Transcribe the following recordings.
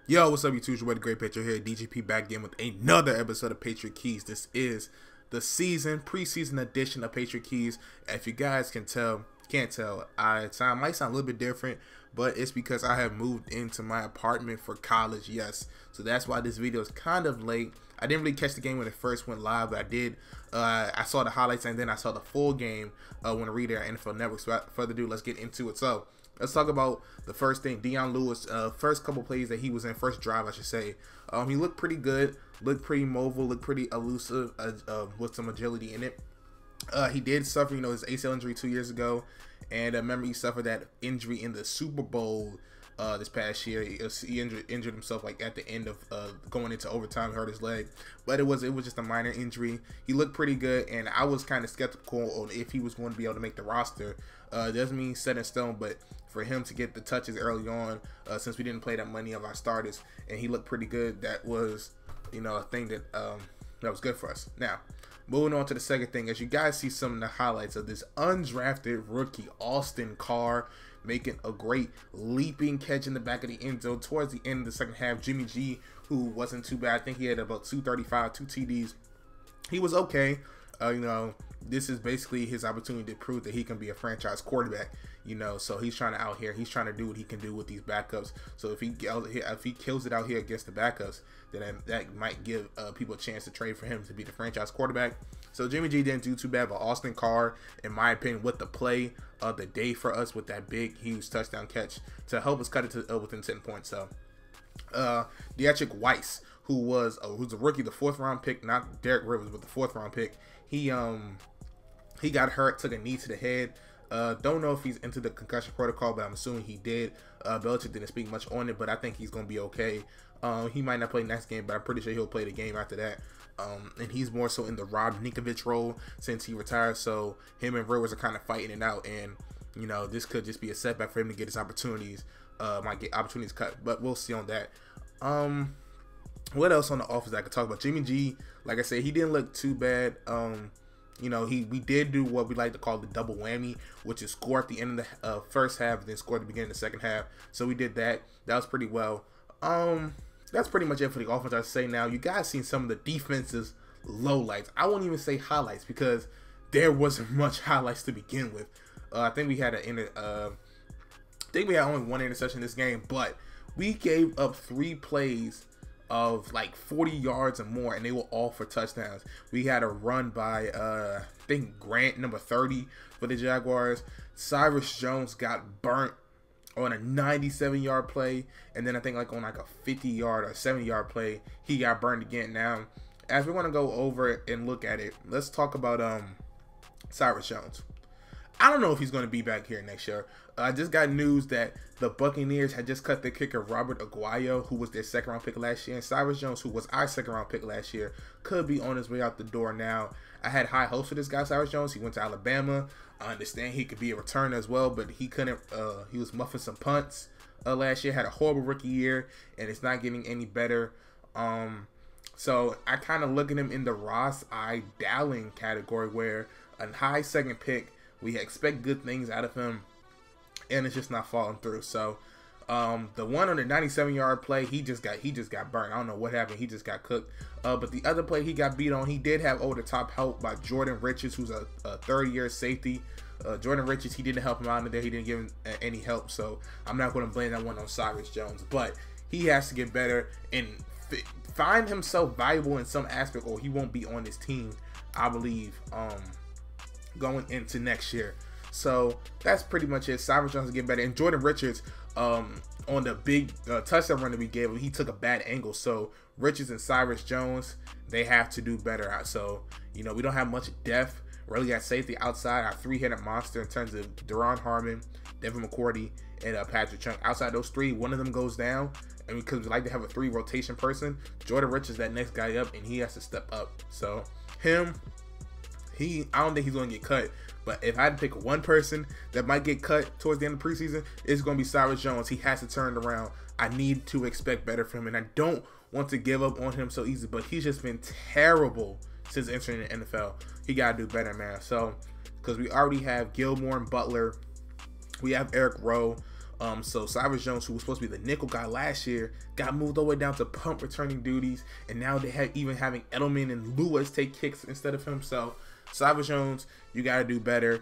Yo, what's up, YouTube? Your the Great Patriot here. DGP back again with another episode of Patriot Keys. This is the preseason edition of Patriot Keys. If you guys can't tell, might sound a little bit different, but it's because I have moved into my apartment for college. Yes, so that's why this video is kind of late. I didn't really catch the game when it first went live, but I did. I saw the highlights and then I saw the full game when I read it on NFL Network. So without further ado, let's get into it. So let's talk about the first thing. Dion Lewis, first couple plays that he was in, first drive, I should say. He looked pretty good, looked pretty mobile, looked pretty elusive with some agility in it. He did suffer, his ACL injury 2 years ago, and remember he suffered that injury in the Super Bowl this past year. He injured himself like at the end of going into overtime, hurt his leg, but it was just a minor injury. He looked pretty good, and I was kind of skeptical on if he was going to be able to make the roster. Doesn't mean set in stone, but for him to get the touches early on, since we didn't play that many of our starters, and he looked pretty good, that was a thing that that was good for us. Now, moving on to the second thing, as you guys see some of the highlights of this undrafted rookie Austin Carr making a great leaping catch in the back of the end zone towards the end of the second half. Jimmy G, who wasn't too bad, I think he had about 235, 2 TDs. He was okay. This is basically his opportunity to prove that he can be a franchise quarterback. So he's trying to he's trying to do what he can do with these backups. So if he kills it out here against the backups, then that might give people a chance to trade for him to be the franchise quarterback. So Jimmy G didn't do too bad, but Austin Carr, in my opinion, with the play of the day for us with that big, huge touchdown catch to help us cut it to within 10 points. So Deatrick Weiss, who's a rookie, the 4th round pick, not Derek Rivers, but the 4th round pick. He got hurt, took a knee to the head. Don't know if he's into the concussion protocol, but I'm assuming he did. Belichick didn't speak much on it, but I think he's going to be okay. He might not play next game, but I'm pretty sure he'll play the game after that. And he's more so in the Rob Ninkovich role since he retired. So him and Rivers are kind of fighting it out, and this could just be a setback for him to get his opportunities. Might get opportunities cut, but we'll see on that. What else on the offense I could talk about? Jimmy G, like I said, he didn't look too bad. We did do what we like to call the double whammy, which is score at the end of the first half, then score at the beginning of the second half. So we did that. That was pretty well. That's pretty much it for the offense. I'd say now you guys seen some of the defense's lowlights. I won't even say highlights because there wasn't much highlights to begin with. I think we had only one interception this game, but we gave up 3 plays of like 40 yards or more, and they were all for touchdowns. We had a run by I think Grant, number 30 for the Jaguars. Cyrus Jones got burnt on a 97-yard play, and then I think like on like a 50-yard or 70-yard play, he got burned again. Now, as we want to go over it and look at it, let's talk about Cyrus Jones. I don't know if he's going to be back here next year. I just got news that the Buccaneers had just cut their kicker Robert Aguayo, who was their 2nd-round pick last year, and Cyrus Jones, who was our 2nd-round pick last year, could be on his way out the door now. I had high hopes for this guy, Cyrus Jones. He went to Alabama. I understand he could be a returner as well, but he couldn't. He was muffing some punts last year. Had a horrible rookie year, and it's not getting any better. So I kind of look at him in the Ross I. Dowling category, where a high 2nd pick, we expect good things out of him, and it's just not falling through. So the one on the 97-yard play, he just got burned. I don't know what happened. He just got cooked. But the other play he got beat on, he did have over the top help by Jordan Richards, who's a 3rd-year safety. Jordan Richards, he didn't help him out in there. He didn't give him any help. So I'm not going to blame that one on Cyrus Jones. But he has to get better and find himself valuable in some aspect, or he won't be on this team, I believe, going into next year. So that's pretty much it. Cyrus Jones will get better, and Jordan Richards, on the big touchdown run that we gave him, he took a bad angle. So Richards and Cyrus Jones, they have to do better. So we don't have much depth really at safety outside our 3-headed monster in terms of Deron Harmon, Devin McCourty, and Patrick Chung. Outside those 3, one of them goes down, and because we like to have a 3 rotation person, Jordan Richards that next guy up, and he has to step up. So him, I don't think he's going to get cut. But if I had to pick one person that might get cut towards the end of the preseason, it's going to be Cyrus Jones. He has to turn it around. I need to expect better from him, and I don't want to give up on him so easy, but he's just been terrible since entering the NFL. He got to do better, man. So, because we already have Gilmore and Butler. We have Eric Rowe. So Cyrus Jones, who was supposed to be the nickel guy last year, got moved all the way down to punt returning duties, and now they have even having Edelman and Lewis take kicks instead of himself. Cyrus Jones, you got to do better.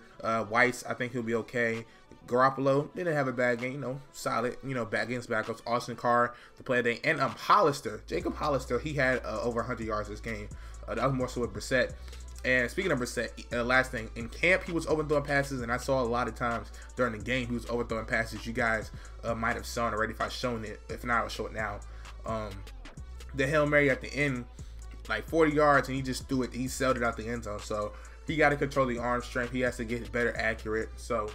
Weiss, I think he'll be okay. Garoppolo didn't have a bad game, solid, back against backups. Austin Carr, the player day, and Hollister, Jacob Hollister, he had over 100 yards this game. That was more so with Brissett. And speaking of Brissett, last thing, in camp he was overthrowing passes, and I saw a lot of times during the game he was overthrowing passes. You guys might have shown already if I've shown it. If not, I'll show it now. The Hail Mary at the end, like 40 yards, and he just threw it. He sailed it out the end zone. So he got to control the arm strength. He has to get better accurate. So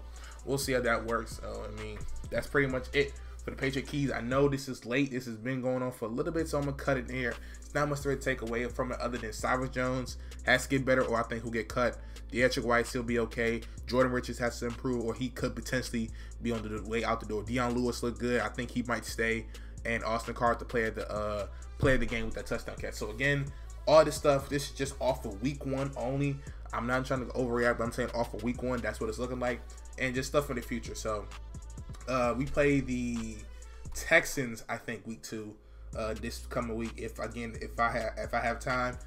we'll see how that works. I mean, that's pretty much it for the Patriot Keys. I know this is late. This has been going on for a little bit, so I'm going to cut it here. It's not much to take away from it other than Cyrus Jones has to get better, or I think he'll get cut. Deatrick White will be okay. Jordan Richards has to improve, or he could potentially be on the way out the door. Dion Lewis looked good. I think he might stay. And Austin Carr to play the game with that touchdown catch. So again, all this stuff, this is just off of week 1 only. I'm not trying to overreact, but I'm saying off of week 1. That's what it's looking like, and just stuff for the future. So we play the Texans, I think, week 2 this coming week. If I have time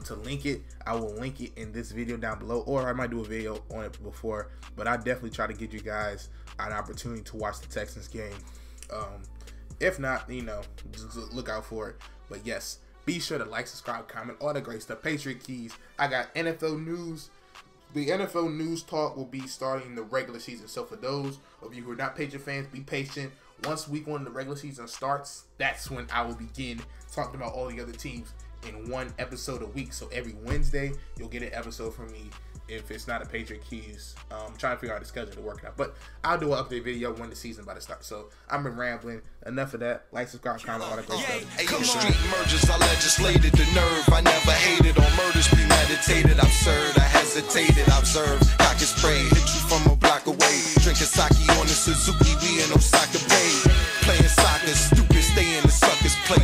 to link it, I will link it in this video down below, or I might do a video on it before. But I definitely try to give you guys an opportunity to watch the Texans game. If not, just look out for it. But yes, be sure to like, subscribe, comment, all the great stuff. Patriot Keys. I got NFL news. The NFL news talk will be starting the regular season. So for those of you who are not Patriot fans, be patient. Once week 1 of the regular season starts, that's when I will begin talking about all the other teams in one episode a week. So every Wednesday, you'll get an episode from me. If it's not a Patriot Keys, I'm trying to figure out the schedule to work out. But I'll do an update video when the season about to start. So I've been rambling. Enough of that. Like, subscribe, comment, all that great stuff. Hey, street mergers, I legislated the nerve. I never hated on murders premeditated. Absurd, I hesitated. Observed, cock is spray. Hit you from a block away. Drinking sake on the Suzuki, we in Osaka Bay. Playing soccer, stupid, stay in the sucker's play.